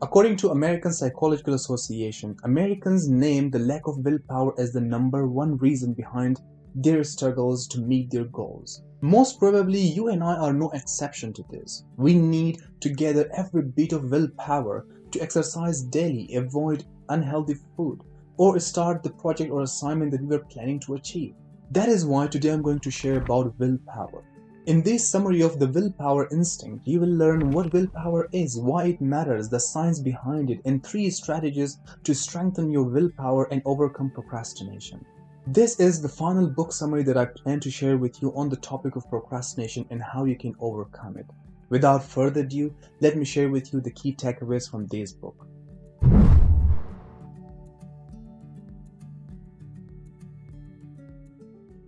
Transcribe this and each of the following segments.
According to American Psychological Association, Americans name the lack of willpower as the number one reason behind their struggles to meet their goals. Most probably, you and I are no exception to this. We need to gather every bit of willpower to exercise daily, avoid unhealthy food, or start the project or assignment that we are planning to achieve. That is why today I'm going to share about willpower. In this summary of the willpower instinct, you will learn what willpower is, why it matters, the science behind it, and 3 strategies to strengthen your willpower and overcome procrastination. This is the final book summary that I plan to share with you on the topic of procrastination and how you can overcome it. Without further ado, let me share with you the key takeaways from this book.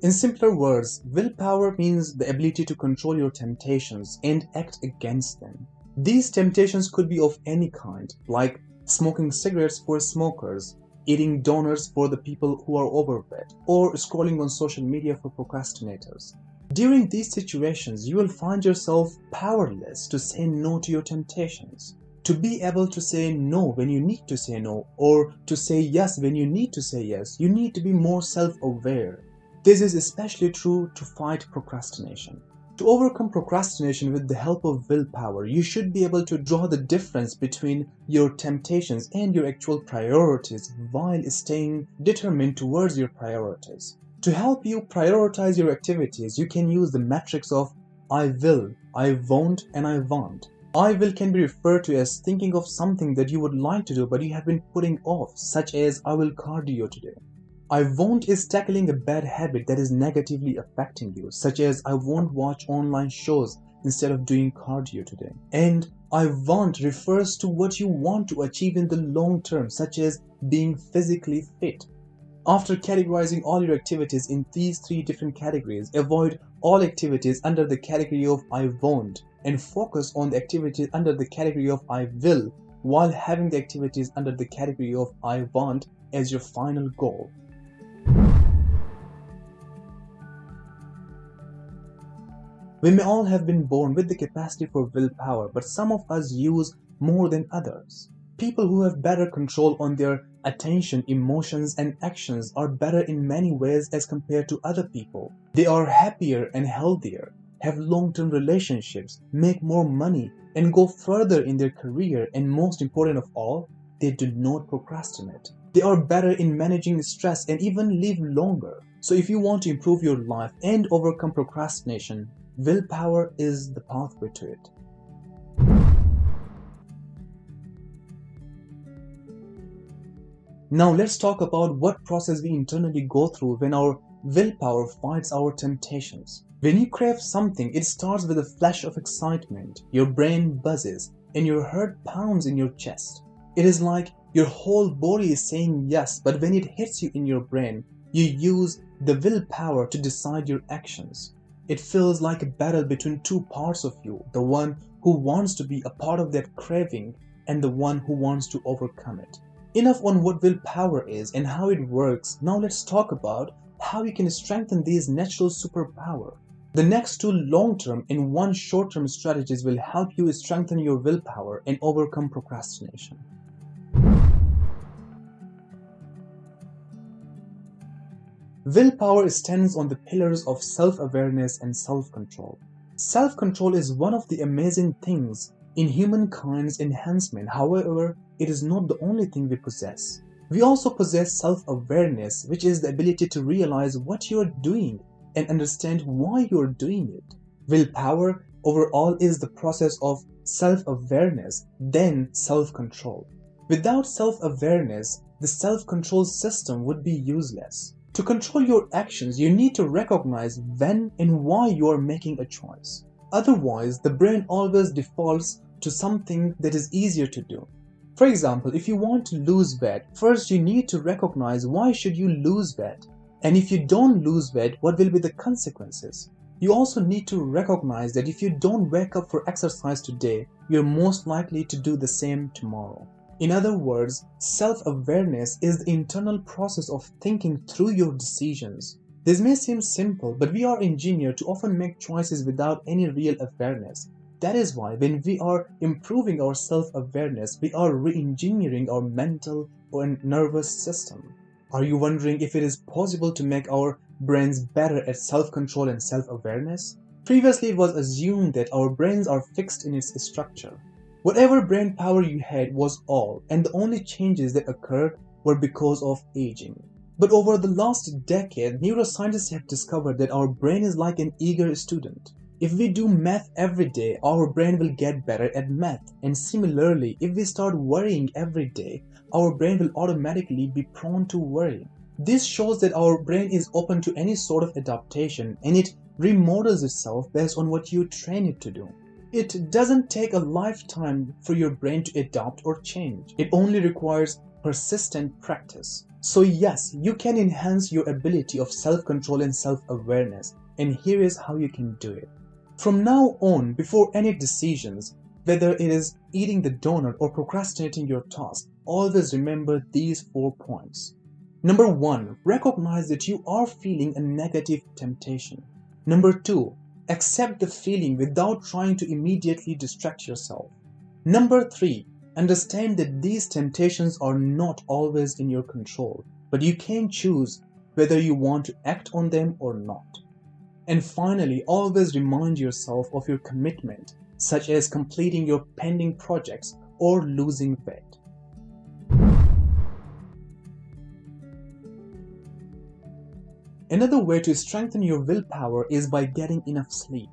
In simpler words, willpower means the ability to control your temptations and act against them. These temptations could be of any kind, like smoking cigarettes for smokers, eating donuts for the people who are overweight, or scrolling on social media for procrastinators. During these situations, you will find yourself powerless to say no to your temptations. To be able to say no when you need to say no, or to say yes when you need to say yes, you need to be more self-aware. This is especially true to fight procrastination. To overcome procrastination with the help of willpower, you should be able to draw the difference between your temptations and your actual priorities while staying determined towards your priorities. To help you prioritize your activities, you can use the matrix of I will, I won't, and I want. I will can be referred to as thinking of something that you would like to do but you have been putting off, such as I will cardio today. I won't is tackling a bad habit that is negatively affecting you, such as I won't watch online shows instead of doing cardio today. And I want refers to what you want to achieve in the long term, such as being physically fit. After categorizing all your activities in these 3 different categories, avoid all activities under the category of I won't and focus on the activities under the category of I will, while having the activities under the category of I want as your final goal. We may all have been born with the capacity for willpower, but some of us use more than others. People who have better control on their attention, emotions, and actions are better in many ways as compared to other people. They are happier and healthier, have long-term relationships, make more money, and go further in their career, and most important of all, they do not procrastinate. They are better in managing stress and even live longer. So if you want to improve your life and overcome procrastination, willpower is the pathway to it. Now let's talk about what process we internally go through when our willpower fights our temptations. When you crave something, it starts with a flash of excitement. Your brain buzzes and your heart pounds in your chest. It is like your whole body is saying yes, but when it hits you in your brain, you use the willpower to decide your actions. It feels like a battle between 2 parts of you, the one who wants to be a part of that craving and the one who wants to overcome it. Enough on what willpower is and how it works. Now let's talk about how you can strengthen these natural superpower. The next 2 long-term and 1 short-term strategies will help you strengthen your willpower and overcome procrastination. Willpower stands on the pillars of self-awareness and self-control. Self-control is one of the amazing things in humankind's enhancement. However, it is not the only thing we possess. We also possess self-awareness, which is the ability to realize what you are doing and understand why you are doing it. Willpower overall is the process of self-awareness, then self-control. Without self-awareness, the self-control system would be useless. To control your actions, you need to recognize when and why you are making a choice. Otherwise, the brain always defaults to something that is easier to do. For example, if you want to lose weight, first you need to recognize why should you lose weight. And if you don't lose weight, what will be the consequences? You also need to recognize that if you don't wake up for exercise today, you're most likely to do the same tomorrow. In other words, self-awareness is the internal process of thinking through your decisions. This may seem simple, but we are engineered to often make choices without any real awareness. that is why when we are improving our self-awareness, we are re-engineering our mental and nervous system. Are you wondering if it is possible to make our brains better at self-control and self-awareness? Previously, it was assumed that our brains are fixed in its structure. Whatever brain power you had was all, and the only changes that occurred were because of aging. But over the last decade, neuroscientists have discovered that our brain is like an eager student. If we do math every day, our brain will get better at math. And similarly, if we start worrying every day, our brain will automatically be prone to worrying. This shows that our brain is open to any sort of adaptation, and it remodels itself based on what you train it to do. It doesn't take a lifetime for your brain to adapt or change. It only requires persistent practice. So yes, you can enhance your ability of self-control and self-awareness, and here is how you can do it. From now on, before any decisions, whether it is eating the donut or procrastinating your task, always remember these 4 points. Number 1, recognize that you are feeling a negative temptation. Number 2, accept the feeling without trying to immediately distract yourself. Number 3, understand that these temptations are not always in your control, but you can choose whether you want to act on them or not. And finally, always remind yourself of your commitment, such as completing your pending projects or losing weight. Another way to strengthen your willpower is by getting enough sleep.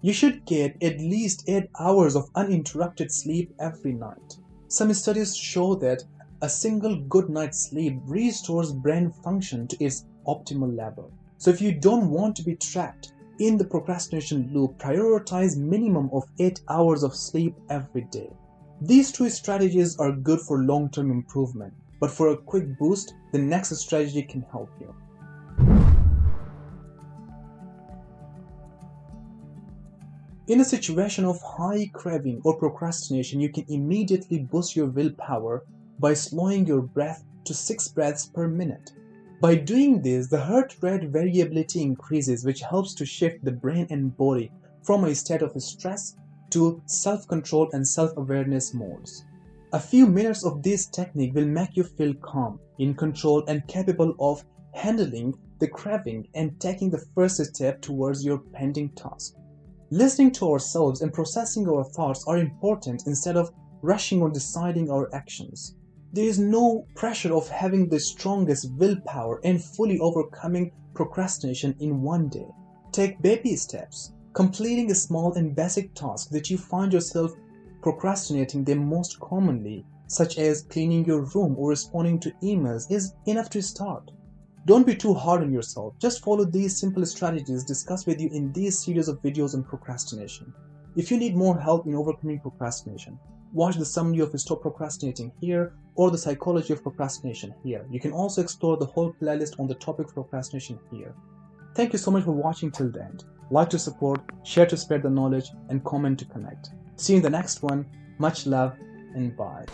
You should get at least 8 hours of uninterrupted sleep every night. Some studies show that a single good night's sleep restores brain function to its optimal level. So if you don't want to be trapped in the procrastination loop, prioritize minimum of 8 hours of sleep every day. These 2 strategies are good for long-term improvement, but for a quick boost, the next strategy can help you. In a situation of high craving or procrastination, you can immediately boost your willpower by slowing your breath to 6 breaths per minute. By doing this, the heart rate variability increases, which helps to shift the brain and body from a state of stress to self-control and self-awareness modes. A few minutes of this technique will make you feel calm, in control, and capable of handling the craving and taking the first step towards your pending task. Listening to ourselves and processing our thoughts are important instead of rushing or deciding our actions. There is no pressure of having the strongest willpower and fully overcoming procrastination in one day. Take baby steps. Completing a small and basic task that you find yourself procrastinating the most commonly, such as cleaning your room or responding to emails, is enough to start. Don't be too hard on yourself. Just follow these simple strategies discussed with you in this series of videos on procrastination. If you need more help in overcoming procrastination, watch the summary of Stop Procrastinating here or the Psychology of Procrastination here. You can also explore the whole playlist on the topic of procrastination here. Thank you so much for watching till the end. Like to support, share to spread the knowledge, and comment to connect. See you in the next one. Much love and bye.